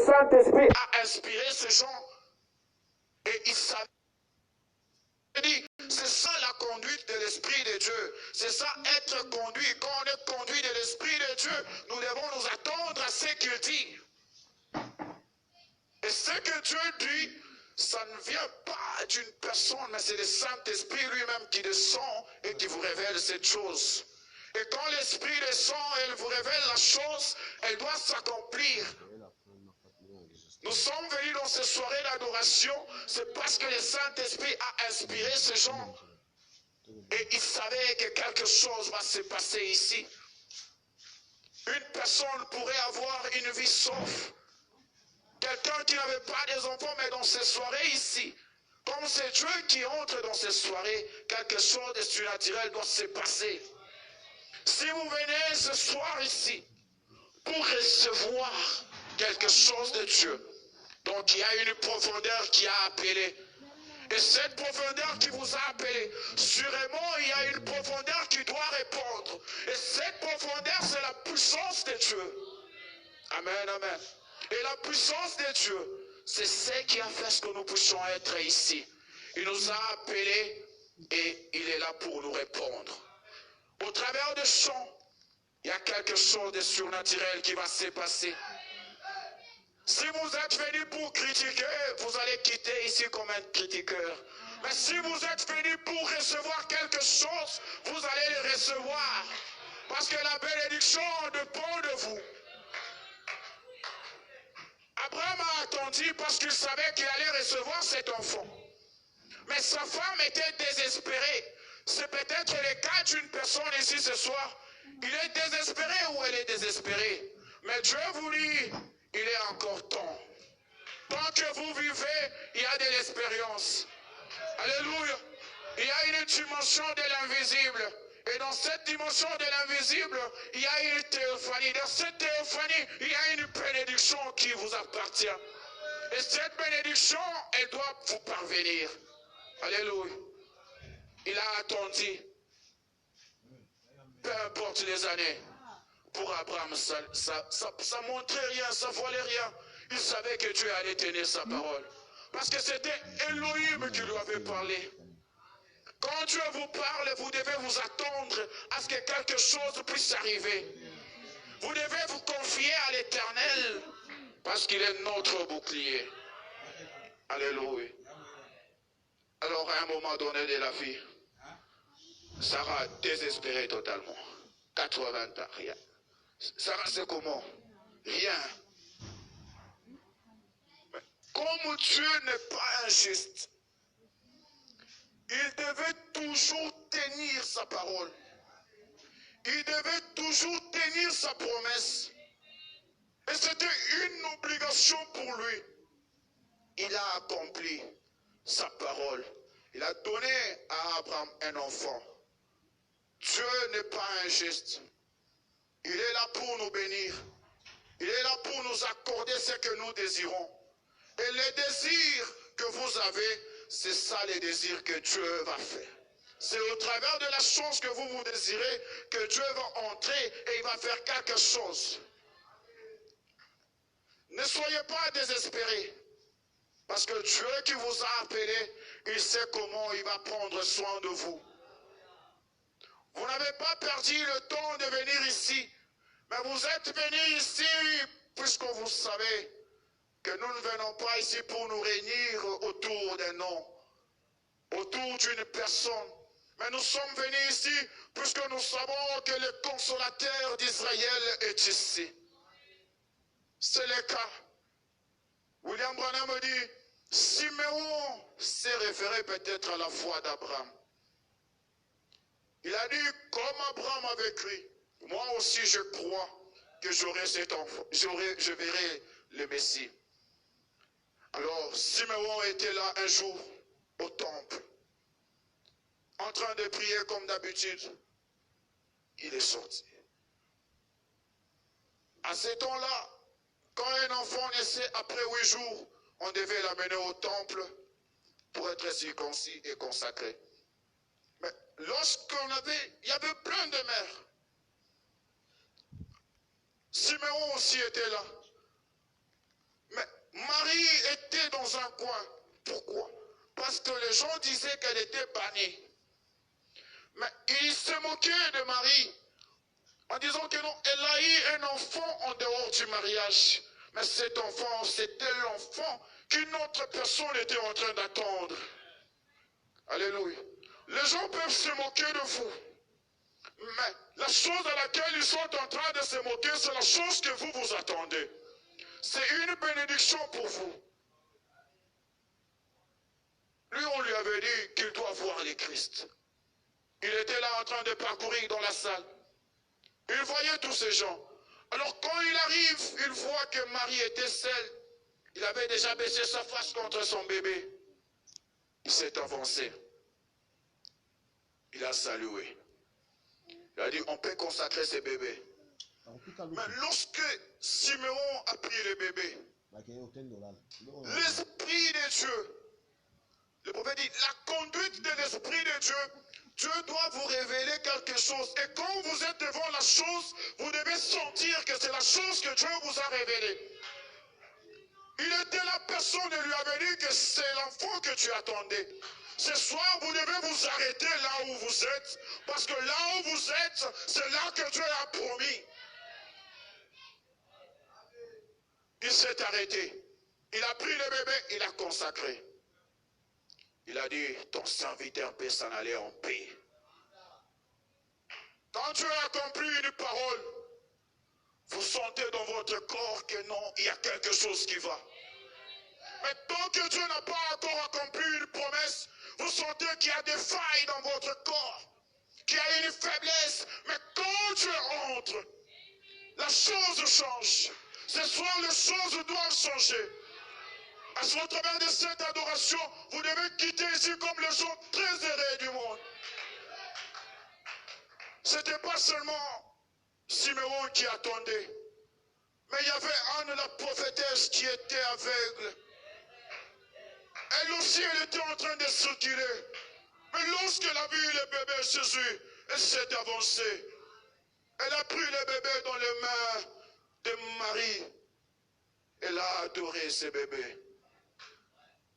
Saint-Esprit a inspiré ces gens et ils savaient. C'est ça la conduite de l'Esprit de Dieu. C'est ça être conduit. Quand on est conduit de l'Esprit de Dieu, nous devons nous attendre à ce qu'il dit. Et ce que Dieu dit, ça ne vient pas d'une personne, mais c'est le Saint-Esprit lui-même qui descend et qui vous révèle cette chose. Et quand l'Esprit descend et il vous révèle la chose, elle doit s'accomplir. Nous sommes venus dans cette soirée d'adoration, c'est parce que le Saint-Esprit a inspiré ces gens. Et ils savaient que quelque chose va se passer ici. Une personne pourrait avoir une vie sauve. Quelqu'un qui n'avait pas des enfants, mais dans ces soirées ici, comme c'est Dieu qui entre dans ces soirées, quelque chose de surnaturel doit se passer. Si vous venez ce soir ici pour recevoir quelque chose de Dieu, donc il y a une profondeur qui a appelé. Et cette profondeur qui vous a appelé, sûrement il y a une profondeur qui doit répondre. Et cette profondeur, c'est la puissance de Dieu. Amen, amen. Et la puissance de Dieu, c'est ce qui a fait ce que nous puissions être ici. Il nous a appelés et il est là pour nous répondre. Au travers de chants, il y a quelque chose de surnaturel qui va se passer. Si vous êtes venu pour critiquer, vous allez quitter ici comme un critiqueur. Mais si vous êtes venu pour recevoir quelque chose, vous allez le recevoir. Parce que la bénédiction dépend de vous. Abraham a attendu parce qu'il savait qu'il allait recevoir cet enfant. Mais sa femme était désespérée. C'est peut-être le cas d'une personne ici ce soir. Il est désespéré ou elle est désespérée. Mais Dieu vous dit, il est encore temps. Tant que vous vivez, il y a de l'expérience. Alléluia. Il y a une dimension de l'invisible. Et dans cette dimension de l'invisible, il y a une théophanie. Dans cette théophanie, il y a une bénédiction qui vous appartient. Et cette bénédiction, elle doit vous parvenir. Alléluia. Il a attendu, peu importe les années. Pour Abraham, ça montrait rien, ça voilait rien. Il savait que Dieu allait tenir sa parole. Parce que c'était Elohim qui lui avait parlé. Quand Dieu vous parle, vous devez vous attendre à ce que quelque chose puisse arriver. Vous devez vous confier à l'Éternel parce qu'il est notre bouclier. Alléluia. Alors à un moment donné de la vie, Sarah désespérée totalement. 80 ans, rien. Sarah, c'est comment? Rien. Mais comme Dieu n'est pas injuste, il devait toujours tenir sa parole. Il devait toujours tenir sa promesse. Et c'était une obligation pour lui. Il a accompli sa parole. Il a donné à Abraham un enfant. Dieu n'est pas injuste. Il est là pour nous bénir. Il est là pour nous accorder ce que nous désirons. Et les désirs que vous avez, c'est ça les désirs que Dieu va faire. C'est au travers de la chose que vous désirez que Dieu va entrer et il va faire quelque chose. Ne soyez pas désespérés. Parce que Dieu qui vous a appelé, il sait comment il va prendre soin de vous. Vous n'avez pas perdu le temps de venir ici. Mais vous êtes venus ici puisque vous savez que nous ne venons pas ici pour nous réunir autour d'un nom, autour d'une personne. Mais nous sommes venus ici puisque nous savons que le consolateur d'Israël est ici. C'est le cas. William Branham me dit, Siméon s'est référé peut-être à la foi d'Abraham. Il a dit, comme Abraham avait cru, moi aussi je crois que j'aurai cet enfant, je verrai le Messie. Alors Siméon était là un jour au temple, en train de prier comme d'habitude. Il est sorti. À ce temps-là, quand un enfant naissait après 8 jours, on devait l'amener au temple pour être circoncis et consacré. Mais lorsqu'on il y avait plein de mères. Siméon aussi était là. Mais dans un coin. Pourquoi? Parce que les gens disaient qu'elle était bannie. Mais ils se moquaient de Marie en disant que non, elle a eu un enfant en dehors du mariage. Mais cet enfant, c'était l'enfant qu'une autre personne était en train d'attendre. Alléluia. Les gens peuvent se moquer de vous. Mais la chose à laquelle ils sont en train de se moquer, c'est la chose que vous vous attendez. C'est une bénédiction pour vous. Lui, on lui avait dit qu'il doit voir le Christ. Il était là en train de parcourir dans la salle. Il voyait tous ces gens. Alors quand il arrive, il voit que Marie était seule. Il avait déjà baissé sa face contre son bébé. Il s'est avancé. Il a salué. Il a dit, on peut consacrer ce bébé. Mais lorsque Simeon a pris le bébé, l'Esprit de Dieu, le prophète dit, la conduite de l'Esprit de Dieu, Dieu doit vous révéler quelque chose. Et quand vous êtes devant la chose, vous devez sentir que c'est la chose que Dieu vous a révélée. Il était là, personne ne lui avait dit que c'est l'enfant que tu attendais. Ce soir, vous devez vous arrêter là où vous êtes. Parce que là où vous êtes, c'est là que Dieu a promis. Il s'est arrêté. Il a pris le bébé, il a consacré. Il a dit, ton serviteur peut s'en aller en paix. Quand Dieu a accompli une parole, vous sentez dans votre corps que non, il y a quelque chose qui va. Mais tant que Dieu n'a pas encore accompli une promesse, vous sentez qu'il y a des failles dans votre corps, qu'il y a une faiblesse. Mais quand Dieu entre, la chose change. Ce soir, les choses doivent changer. Au travers de cette adoration, vous devez quitter ici comme les gens très heureux du monde. Ce n'était pas seulement Simeon qui attendait, mais il y avait Anne la prophétesse qui était aveugle. Elle aussi, elle était en train de circuler. Mais lorsqu'elle a vu le bébé Jésus, elle s'est avancée. Elle a pris le bébé dans les mains de Marie. Elle a adoré ce bébé.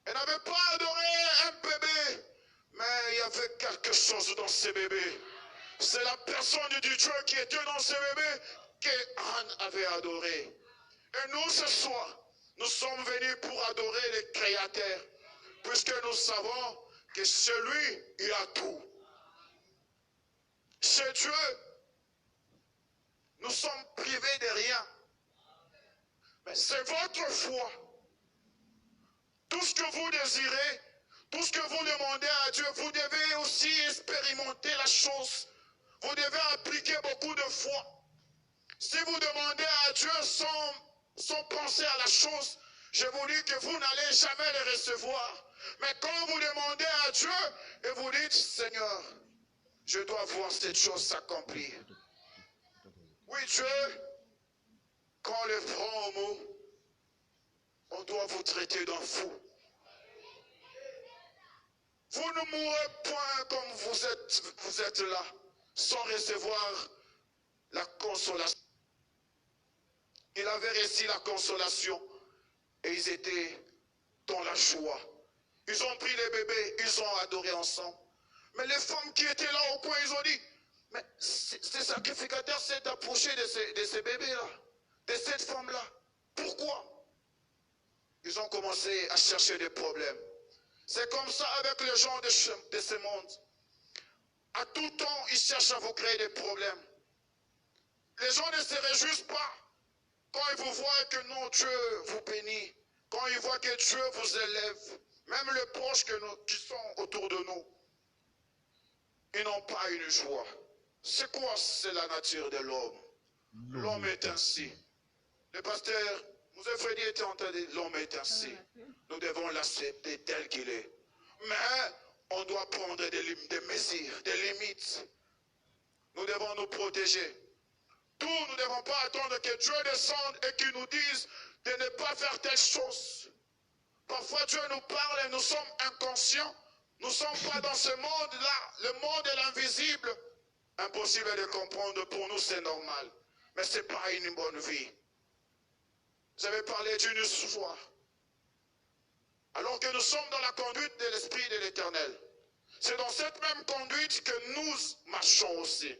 Elle n'avait pas adoré un bébé, mais il y avait quelque chose dans ce bébé. C'est la personne du Dieu qui était dans ce bébé que Anne avait adoré. Et nous, ce soir, nous sommes venus pour adorer le Créateur, puisque nous savons que chez lui, il y a tout. Chez Dieu, nous sommes privés de rien. Mais c'est votre foi. Tout ce que vous désirez, tout ce que vous demandez à Dieu, vous devez aussi expérimenter la chose. Vous devez appliquer beaucoup de foi. Si vous demandez à Dieu sans penser à la chose, je vous dis que vous n'allez jamais le recevoir. Mais quand vous demandez à Dieu et vous dites, Seigneur, je dois voir cette chose s'accomplir. Oui, Dieu, quand le prend au mot, on doit vous traiter d'un fou. Vous ne mourrez point comme vous êtes là, sans recevoir la consolation. Il avait reçu la consolation et ils étaient dans la joie. Ils ont pris les bébés, ils ont adoré ensemble. Mais les femmes qui étaient là au coin, ils ont dit, mais ces sacrificateurs s'est approché de ces bébés-là, de cette femme-là. Pourquoi? Ils ont commencé à chercher des problèmes. C'est comme ça avec les gens de ce monde. À tout temps, ils cherchent à vous créer des problèmes. Les gens ne se réjouissent pas quand ils vous voient que non, Dieu vous bénit. Quand ils voient que Dieu vous élève. Même les proches qui sont autour de nous. Ils n'ont pas une joie. C'est quoi? C'est la nature de l'homme. L'homme est ainsi. Le pasteur Moussa Freddy était en train de dire, l'homme est ainsi. Nous devons l'accepter tel qu'il est. Mais on doit prendre des mesures, des limites. Nous devons nous protéger. Nous ne devons pas attendre que Dieu descende et qu'il nous dise de ne pas faire telle chose. Parfois Dieu nous parle et nous sommes inconscients. Nous ne sommes pas dans ce monde-là. Le monde est l'invisible. Impossible de comprendre. Pour nous, c'est normal. Mais ce n'est pas une bonne vie. Vous avez parlé d'une histoire. Alors que nous sommes dans la conduite de l'Esprit de l'Éternel. C'est dans cette même conduite que nous marchons aussi.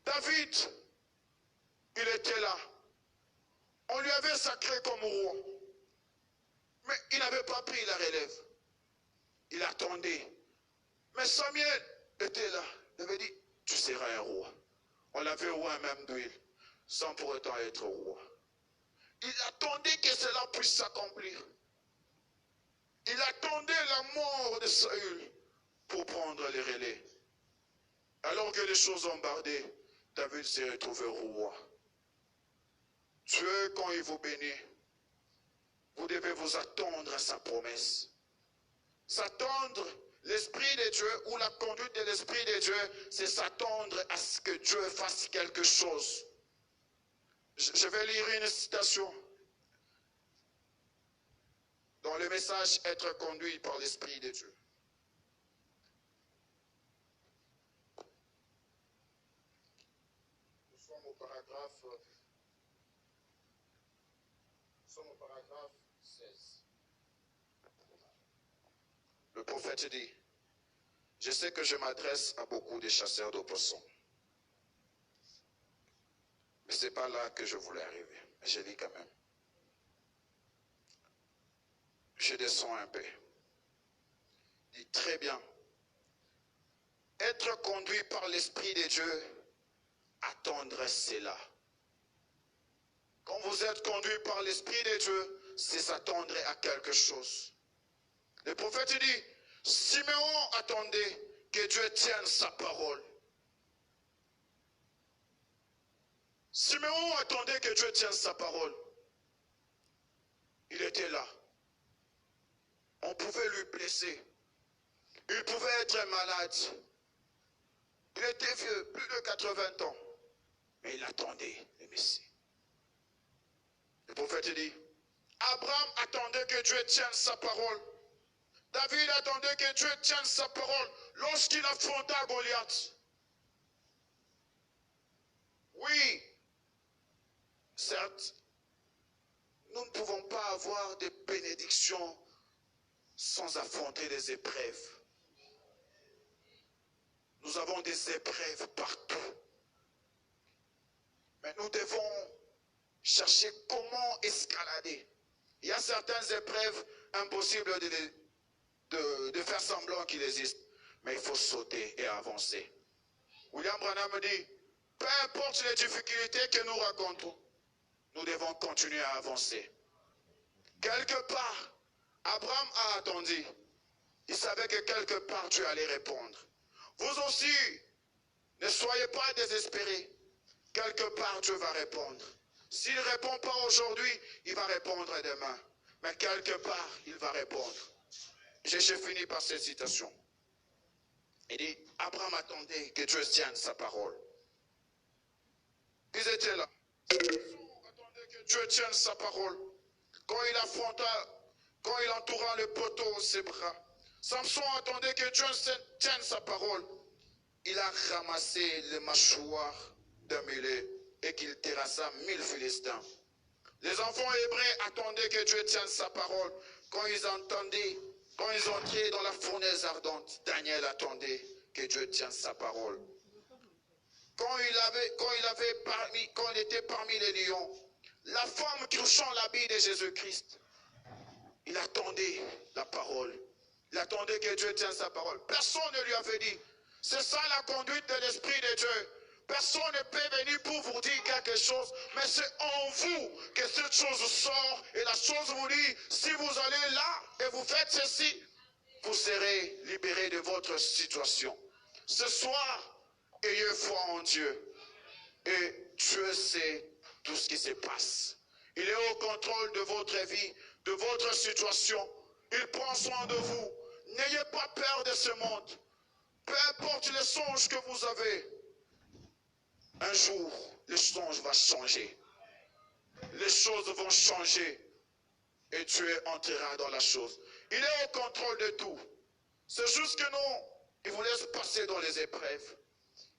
David, il était là. On lui avait sacré comme roi. Mais il n'avait pas pris la relève. Il attendait. Mais Samuel était là. Il avait dit, tu seras un roi. On l'avait roi même d'huile, sans pour autant être roi. Il attendait que cela puisse s'accomplir. Il attendait la mort de Saül pour prendre les relais. Alors que les choses ont bardé, David s'est retrouvé roi. Dieu, quand il vous bénit, vous devez vous attendre à sa promesse. S'attendre, l'Esprit de Dieu ou la conduite de l'Esprit de Dieu, c'est s'attendre à ce que Dieu fasse quelque chose. Je vais lire une citation dans le message « Être conduit par l'Esprit de Dieu ». Nous sommes au paragraphe 16. Le prophète dit, « Je sais que je m'adresse à beaucoup de chasseurs d'oppossons. Mais ce n'est pas là que je voulais arriver. Mais je lis quand même. Je descends un peu. Il dit, très bien. Être conduit par l'Esprit de Dieu, attendre cela. Quand vous êtes conduit par l'Esprit de Dieu, c'est s'attendre à quelque chose. Le prophète dit, Siméon attendait que Dieu tienne sa parole. Siméon attendait que Dieu tienne sa parole. Il était là. On pouvait lui blesser. Il pouvait être malade. Il était vieux, plus de 80 ans. Mais il attendait le Messie. Le prophète dit, Abraham attendait que Dieu tienne sa parole. David attendait que Dieu tienne sa parole lorsqu'il affronta Goliath. Oui, certes, nous ne pouvons pas avoir de bénédictions sans affronter des épreuves. Nous avons des épreuves partout. Mais nous devons chercher comment escalader. Il y a certaines épreuves impossibles de faire semblant qu'il existe. Mais il faut sauter et avancer. William Branham dit, peu importe les difficultés que nous racontons, nous devons continuer à avancer. Quelque part, Abraham a attendu. Il savait que quelque part Dieu allait répondre. Vous aussi, ne soyez pas désespérés. Quelque part Dieu va répondre. S'il ne répond pas aujourd'hui, il va répondre demain. Mais quelque part, il va répondre. Je finis par cette citation. Il dit, Abraham attendait que Dieu tienne sa parole. Ils étaient là. Samson attendait que Dieu tienne sa parole. Quand il affronta, quand il entoura le poteau de ses bras, Samson attendait que Dieu tienne sa parole. Il a ramassé le mâchoire d'un mulet et qu'il terrassa 1000 Philistins. Les enfants hébreux attendaient que Dieu tienne sa parole. Quand ils entraient dans la fournaise ardente, Daniel attendait que Dieu tienne sa parole. Quand il était parmi les lions, la femme touchant l'habit de Jésus-Christ, il attendait la parole. Il attendait que Dieu tienne sa parole. Personne ne lui avait dit. C'est ça la conduite de l'Esprit de Dieu. Personne ne peut venir pour vous dire quelque chose, mais c'est en vous que cette chose sort. Et la chose vous dit, si vous allez là et vous faites ceci, vous serez libérés de votre situation. Ce soir, ayez foi en Dieu. Et Dieu sait tout ce qui se passe. Il est au contrôle de votre vie, de votre situation. Il prend soin de vous. N'ayez pas peur de ce monde. Peu importe les songes que vous avez, un jour, le songe va changer. Les choses vont changer. Et Dieu entrera dans la chose. Il est au contrôle de tout. C'est juste que non, il vous laisse passer dans les épreuves.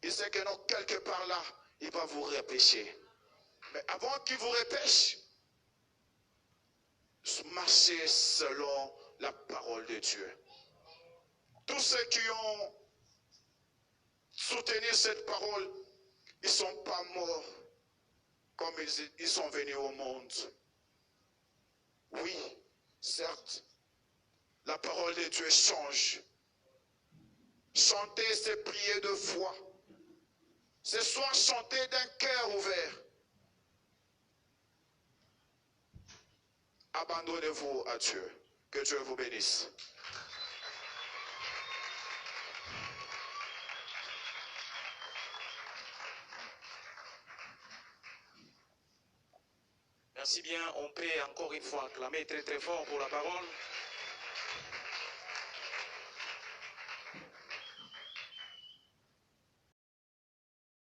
Il sait que non, quelque part là, il va vous repêcher. Mais avant qu'il vous repêche, marcher selon la parole de Dieu. Tous ceux qui ont soutenu cette parole, ils ne sont pas morts comme ils sont venus au monde. Oui, certes, la parole de Dieu change. Chanter, c'est prier de foi. C'est soit chanter d'un cœur ouvert. Abandonnez-vous à Dieu. Que Dieu vous bénisse. Merci bien. On peut encore une fois acclamer très très fort pour la parole.